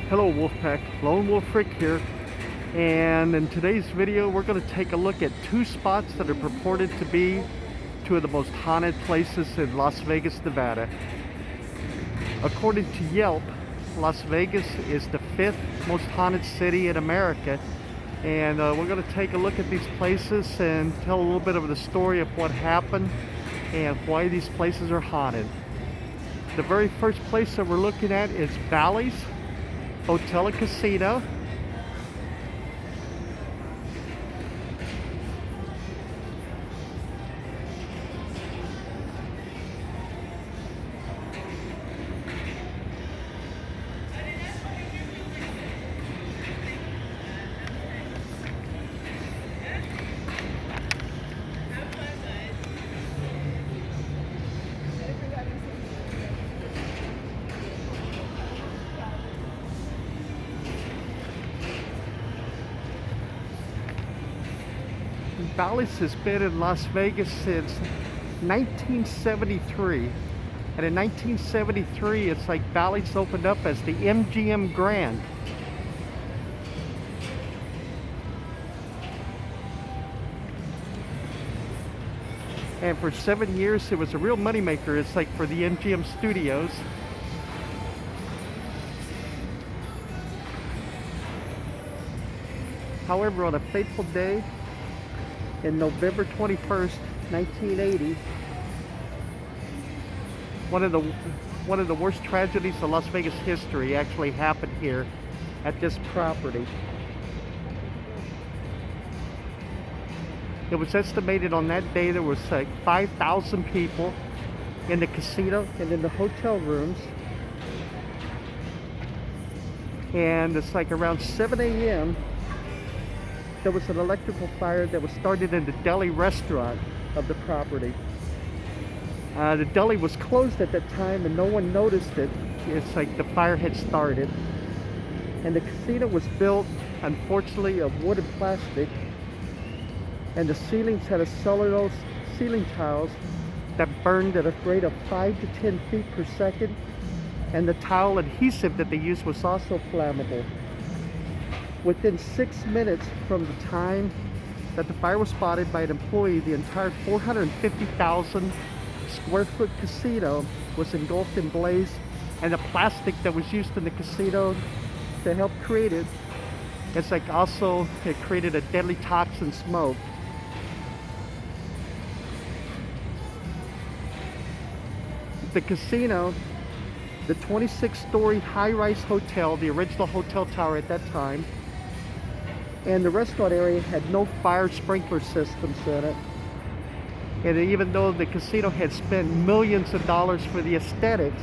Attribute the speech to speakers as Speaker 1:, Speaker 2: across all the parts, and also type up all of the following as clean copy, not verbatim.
Speaker 1: Hello Wolfpack, Lonewulfrick here, and in today's video we're going to take a look at two spots that are purported to be two of the most haunted places in Las Vegas, Nevada. According to Yelp, Las Vegas is the 5th most haunted city in America, and we're going to take a look at these places and tell a little bit of the story of what happened and why these places are haunted. The very first place that we're looking at is Bally's Hotel and Casino. Bally's has been in Las Vegas since 1973. And in 1973, it's like Bally's opened up as the MGM Grand. And for 7 years, it was a real moneymaker. It's like for the MGM studios. However, on a fateful day, in November 21st, 1980, one of the worst tragedies of Las Vegas history actually happened here at this property. It was estimated on that day there was like 5,000 people in the casino and in the hotel rooms. And it's like around 7 a.m. there was an electrical fire that was started in the deli restaurant of the property. The deli was closed at that time and no one noticed it. It's like the fire had started. And the casino was built, unfortunately, of wood and plastic. And the ceilings had a cellulose ceiling tiles that burned at a rate of 5 to 10 feet per second. And the tile adhesive that they used was also flammable. Within 6 minutes from the time that the fire was spotted by an employee, the entire 450,000 square foot casino was engulfed in blaze, and the plastic that was used in the casino to help create it, it's like also it created a deadly toxin smoke. The casino, the 26-story high-rise hotel, the original hotel tower at that time, and the restaurant area had no fire sprinkler systems in it. And even though the casino had spent millions of dollars for the aesthetics,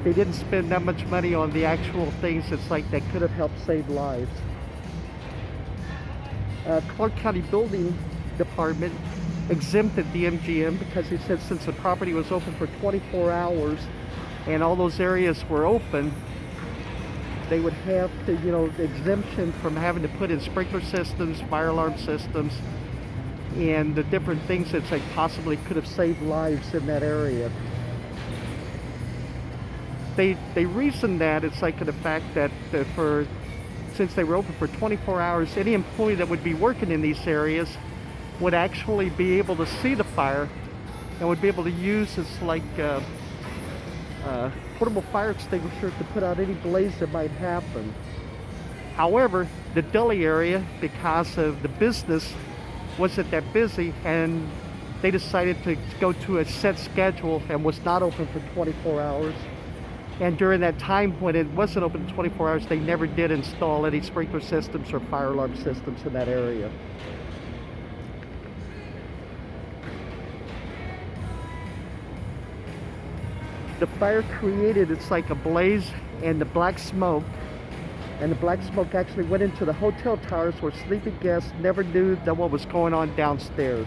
Speaker 1: they didn't spend that much money on the actual things it's like that could have helped save lives. Clark County Building Department exempted the MGM because he said since the property was open for 24 hours and all those areas were open, they would have to, exemption from having to put in sprinkler systems, fire alarm systems, and the different things that like possibly could have saved lives in that area. They reasoned that it's like the fact that since they were open for 24 hours, any employee that would be working in these areas would actually be able to see the fire and would be able to use this like portable fire extinguisher to put out any blaze that might happen. However, the deli area, because of the business, wasn't that busy, and they decided to go to a set schedule and was not open for 24 hours. And during that time when it wasn't open 24 hours, they never did install any sprinkler systems or fire alarm systems in that area. The fire created, it's like a blaze and the black smoke. And the black smoke actually went into the hotel towers where sleeping guests never knew that what was going on downstairs.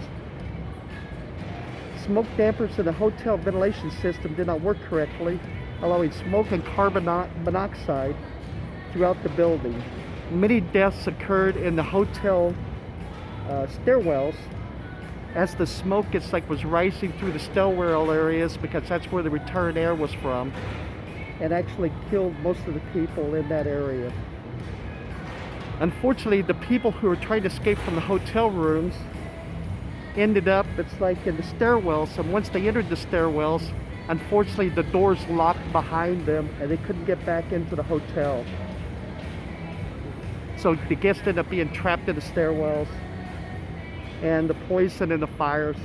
Speaker 1: Smoke dampers in the hotel ventilation system did not work correctly, allowing smoke and carbon monoxide throughout the building. Many deaths occurred in the hotel stairwells as the smoke was rising through the stairwell areas, because that's where the return air was from. and actually killed most of the people in that area. Unfortunately, the people who were trying to escape from the hotel rooms ended up, it's like in the stairwells, and once they entered the stairwells, unfortunately the doors locked behind them and they couldn't get back into the hotel. So the guests ended up being trapped in the stairwells, and the poison and the fires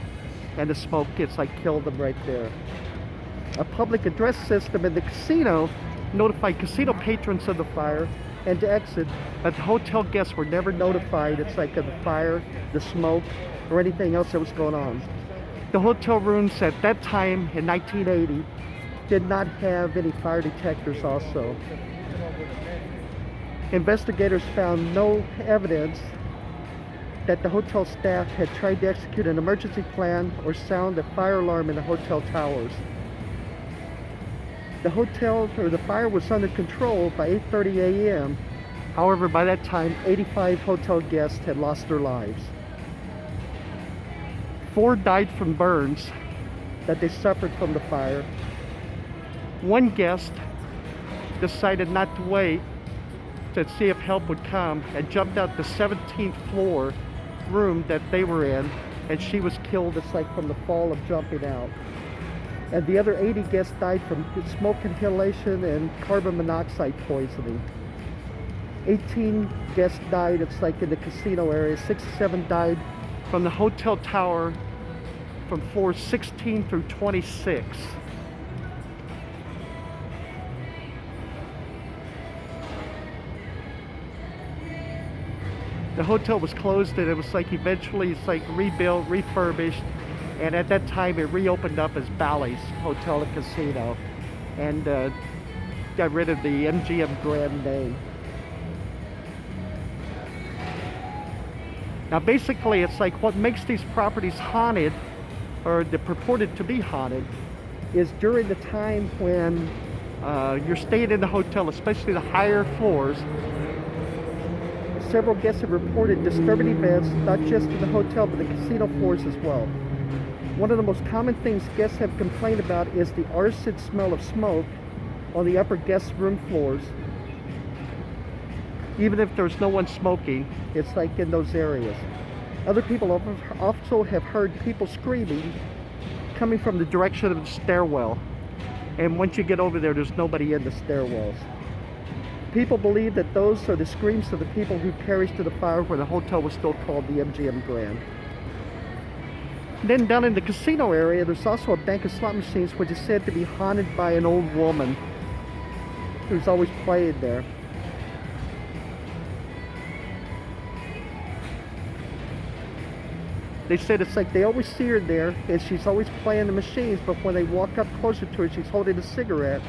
Speaker 1: and the smoke, it's like killed them right there. A public address system in the casino notified casino patrons of the fire and to exit, but the hotel guests were never notified, it's like of the fire, the smoke, or anything else that was going on. The hotel rooms at that time in 1980 did not have any fire detectors also. Investigators found no evidence that the hotel staff had tried to execute an emergency plan or sound a fire alarm in the hotel towers. The fire was under control by 8:30 a.m. However, by that time, 85 hotel guests had lost their lives. 4 died from burns that they suffered from the fire. One guest decided not to wait to see if help would come and jumped out the 17th floor room that they were in, and she was killed, it's like from the fall of jumping out. And the other 80 guests died from smoke inhalation and carbon monoxide poisoning. 18 guests died, it's like in the casino area. 67 died from the hotel tower from floors 16 through 26. The hotel was closed, and it was like eventually it's like rebuilt, refurbished, and at that time it reopened up as Bally's Hotel and Casino, and got rid of the MGM Grand name. Now basically it's like what makes these properties haunted, or the purported to be haunted, is during the time when you're staying in the hotel, especially the higher floors. Several guests have reported disturbing events, not just in the hotel, but the casino floors as well. One of the most common things guests have complained about is the acid smell of smoke on the upper guest room floors. Even if there's no one smoking, it's like in those areas. Other people also have heard people screaming coming from the direction of the stairwell. And once you get over there, there's nobody in the stairwells. People believe that those are the screams of the people who perished in the fire where the hotel was still called the MGM Grand. Then down in the casino area, there's also a bank of slot machines which is said to be haunted by an old woman who's always playing there. They said it's like they always see her there and she's always playing the machines, but when they walk up closer to her, she's holding a cigarette.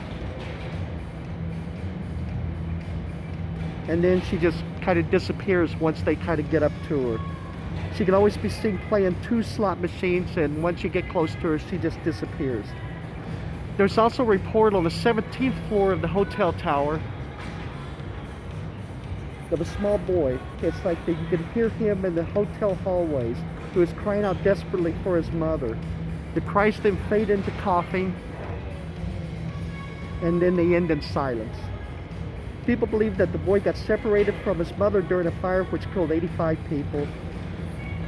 Speaker 1: And then she just kind of disappears once they kind of get up to her. She can always be seen playing 2 slot machines, and once you get close to her, she just disappears. There's also a report on the 17th floor of the hotel tower of a small boy. It's like you can hear him in the hotel hallways, who is crying out desperately for his mother. The cries then fade into coughing, and then they end in silence. People believe that the boy got separated from his mother during a fire which killed 85 people.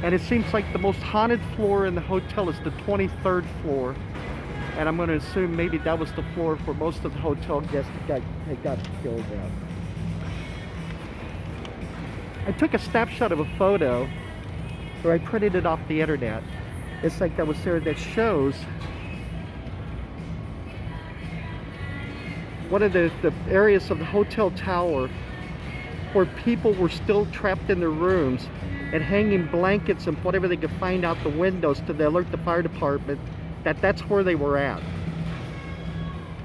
Speaker 1: And it seems like the most haunted floor in the hotel is the 23rd floor. And I'm going to assume maybe that was the floor where most of the hotel guests got killed at. I took a snapshot of a photo, or I printed it off the internet. It's like that was there, that shows one of the areas of the hotel tower where people were still trapped in their rooms and hanging blankets and whatever they could find out the windows to alert the fire department that that's where they were at.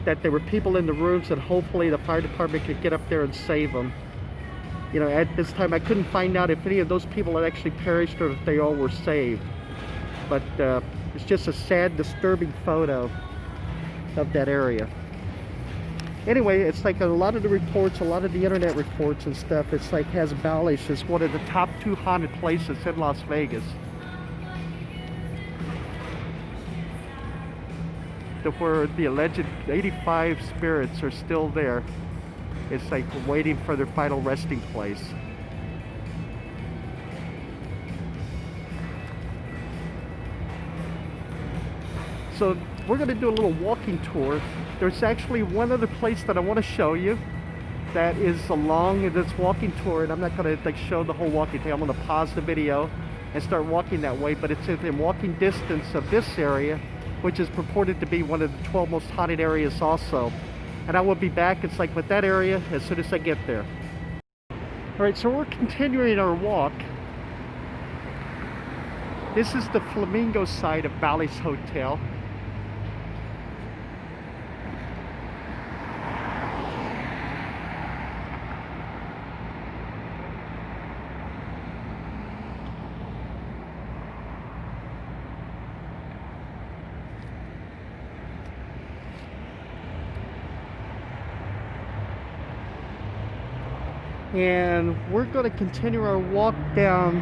Speaker 1: That there were people in the rooms and hopefully the fire department could get up there and save them. You know, at this time I couldn't find out if any of those people had actually perished or if they all were saved. But it's just a sad, disturbing photo of that area. Anyway, it's like a lot of the reports, a lot of the internet reports and stuff, it's like has Bally's as one of the top 2 haunted places in Las Vegas. to where the alleged 85 spirits are still there. It's like waiting for their final resting place. So we're going to do a little walking tour. There's actually one other place that I want to show you that is along this walking tour, and I'm not going to like show the whole walking thing. I'm going to pause the video and start walking that way, but it's within walking distance of this area, which is purported to be one of the 12 most haunted areas also. And I will be back, it's like with that area, as soon as I get there. Alright, so we're continuing our walk. This is the Flamingo side of Bally's Hotel. And we're going to continue our walk down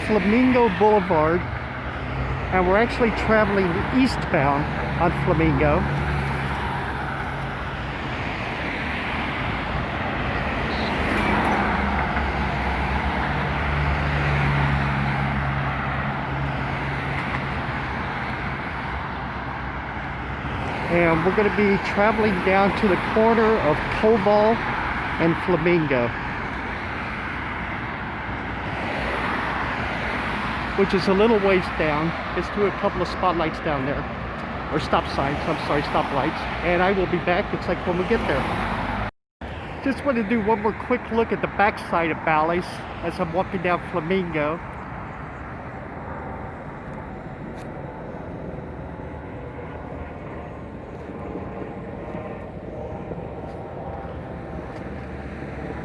Speaker 1: Flamingo Boulevard, and we're actually traveling eastbound on Flamingo. And we're going to be traveling down to the corner of Koval and Flamingo, which is a little ways down. It's to a couple of spotlights down there, or stop signs, I'm sorry, stoplights. And I will be back, it's like when we get there. Just want to do one more quick look at the back side of Bally's as I'm walking down Flamingo.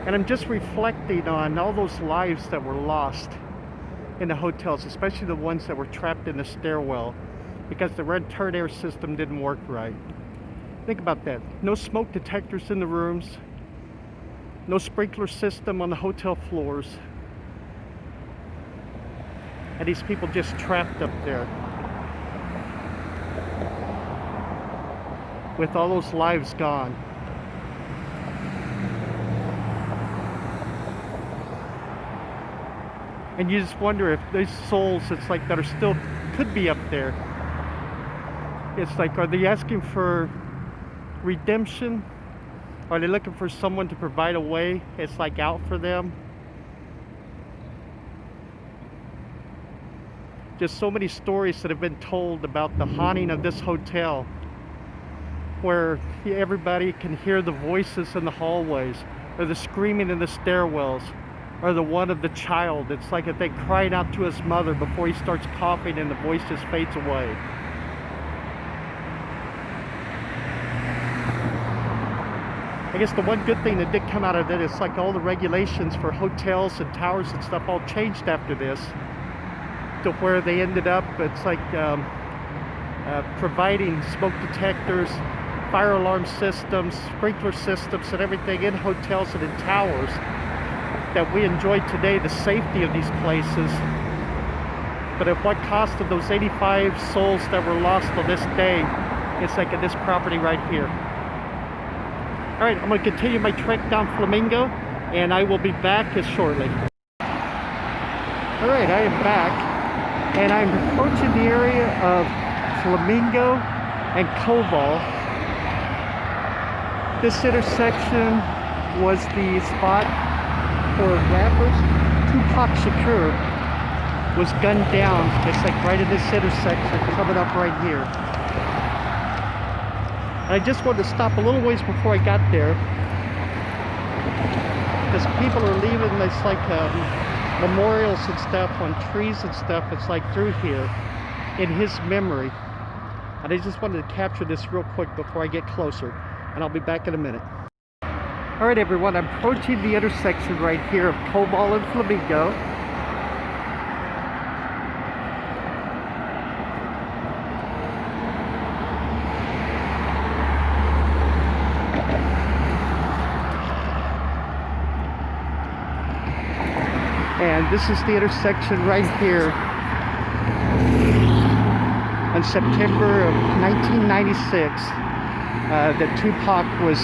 Speaker 1: And I'm just reflecting on all those lives that were lost in the hotels, especially the ones that were trapped in the stairwell because the red turret air system didn't work right. Think about that. No smoke detectors in the rooms, no sprinkler system on the hotel floors, and these people just trapped up there with all those lives gone. And you just wonder if these souls, it's like, that are still, could be up there. It's like, are they asking for redemption? Are they looking for someone to provide a way? It's like out for them. Just so many stories that have been told about the haunting of this hotel, where everybody can hear the voices in the hallways, or the screaming in the stairwells, or the one of the child. It's like if they crying out to his mother before he starts coughing and the voice just fades away. I guess the one good thing that did come out of it is like all the regulations for hotels and towers and stuff all changed after this, to where they ended up, it's like providing smoke detectors, fire alarm systems, sprinkler systems and everything in hotels and in towers, that we enjoy today, the safety of these places. But at what cost of those 85 souls that were lost on this day? It's like in this property right here. Alright, I'm going to continue my trek down Flamingo, and I will be back as shortly. Alright, I am back, and I'm approaching the area of Flamingo and Koval. This intersection was the spot where rappers Tupac Shakur was gunned down. It's like right in this intersection coming up right here. And I just wanted to stop a little ways before I got there, because people are leaving this like memorials and stuff on trees and stuff. It's like through here in his memory. And I just wanted to capture this real quick before I get closer, and I'll be back in a minute. Alright everyone, I'm approaching the intersection right here of Koval and Flamingo. And this is the intersection right here on September of 1996 that Tupac was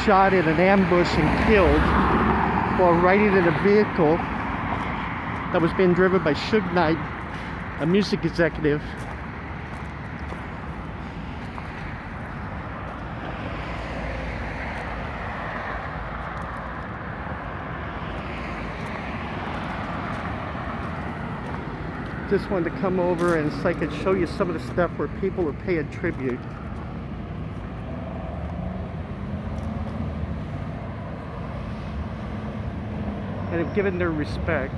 Speaker 1: shot in an ambush and killed while riding in a vehicle that was being driven by Suge Knight, a music executive. Just wanted to come over and so I could show you some of the stuff where people are paying tribute. And have given their respect.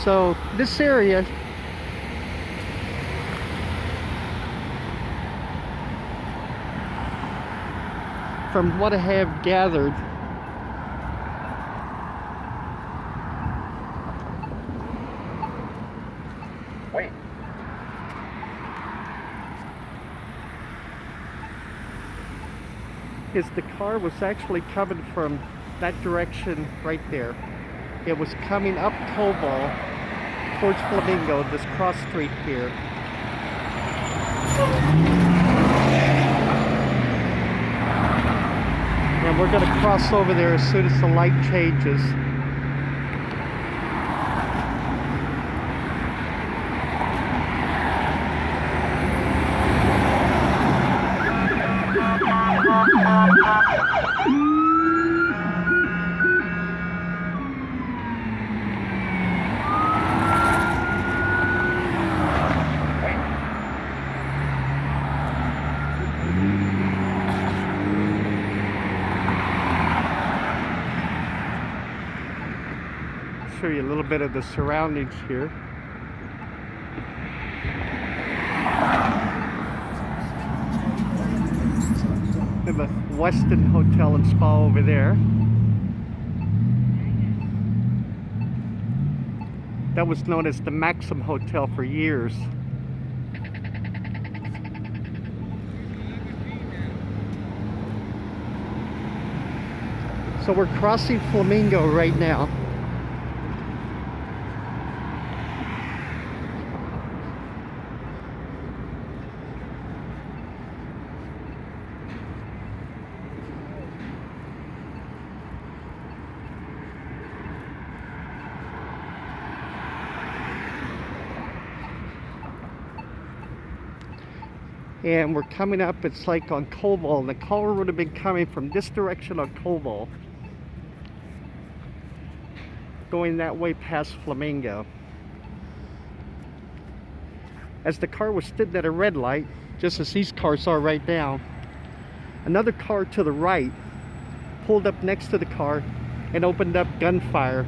Speaker 1: So this area from what I have gathered is the car was actually coming from that direction right there. It was coming up Koval towards Flamingo, this cross street here. And we're going to cross over there as soon as the light changes. Show you a little bit of the surroundings here. We have a Westin Hotel and Spa over there. That was known as the Maxim Hotel for years. So we're crossing Flamingo right now. And we're coming up, it's like on Koval, and the car would have been coming from this direction on Koval, going that way past Flamingo. As the car was stood at a red light, just as these cars are right now, another car to the right pulled up next to the car and opened up gunfire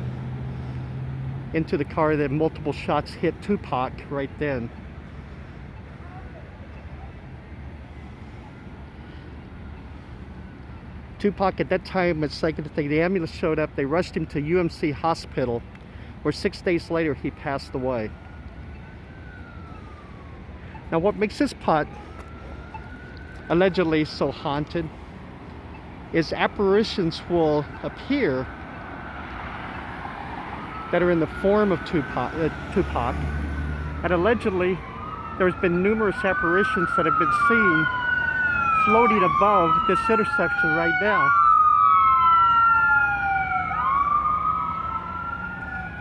Speaker 1: into the car. That multiple shots hit Tupac right then. Tupac at that time, it's like the ambulance showed up, they rushed him to UMC Hospital, where 6 days later he passed away. Now what makes this spot allegedly so haunted is apparitions will appear that are in the form of Tupac, and allegedly there's been numerous apparitions that have been seen floating above this intersection right now.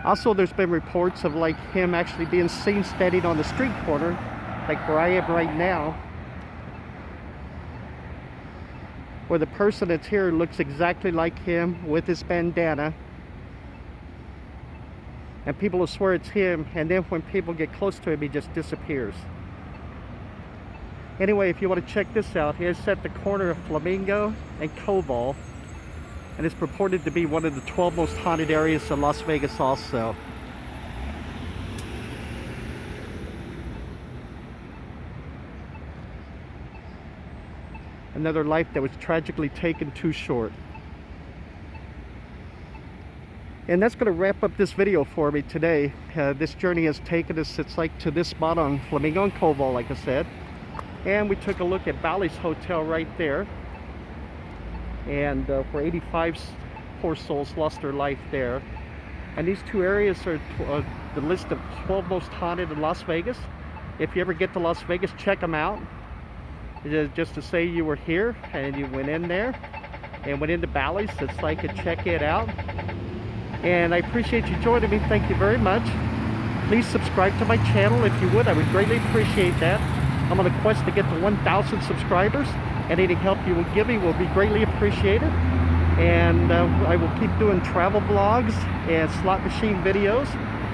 Speaker 1: Also, there's been reports of like him actually being seen standing on the street corner, like where I am right now, where the person that's here looks exactly like him with his bandana. And people will swear it's him, and then when people get close to him, he just disappears. Anyway, if you want to check this out, it's at the corner of Flamingo and Koval, and it's purported to be one of the 12 most haunted areas in Las Vegas also. Another life that was tragically taken too short. And that's going to wrap up this video for me today. This journey has taken us, it's like to this spot on Flamingo and Koval, like I said. And we took a look at Bally's Hotel right there. And where 85 poor souls lost their life there. And these two areas are the list of 12 most haunted in Las Vegas. If you ever get to Las Vegas, check them out. Just to say you were here and you went in there and went into Bally's, it's like a check it out. And I appreciate you joining me. Thank you very much. Please subscribe to my channel if you would. I would greatly appreciate that. I'm on a quest to get to 1,000 subscribers. Any help you will give me will be greatly appreciated. And I will keep doing travel vlogs and slot machine videos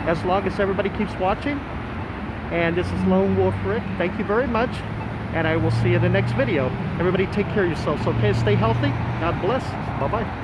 Speaker 1: as long as everybody keeps watching. And this is Lonewulfrick. Thank you very much. And I will see you in the next video. Everybody take care of yourselves, okay? Stay healthy. God bless. Bye-bye.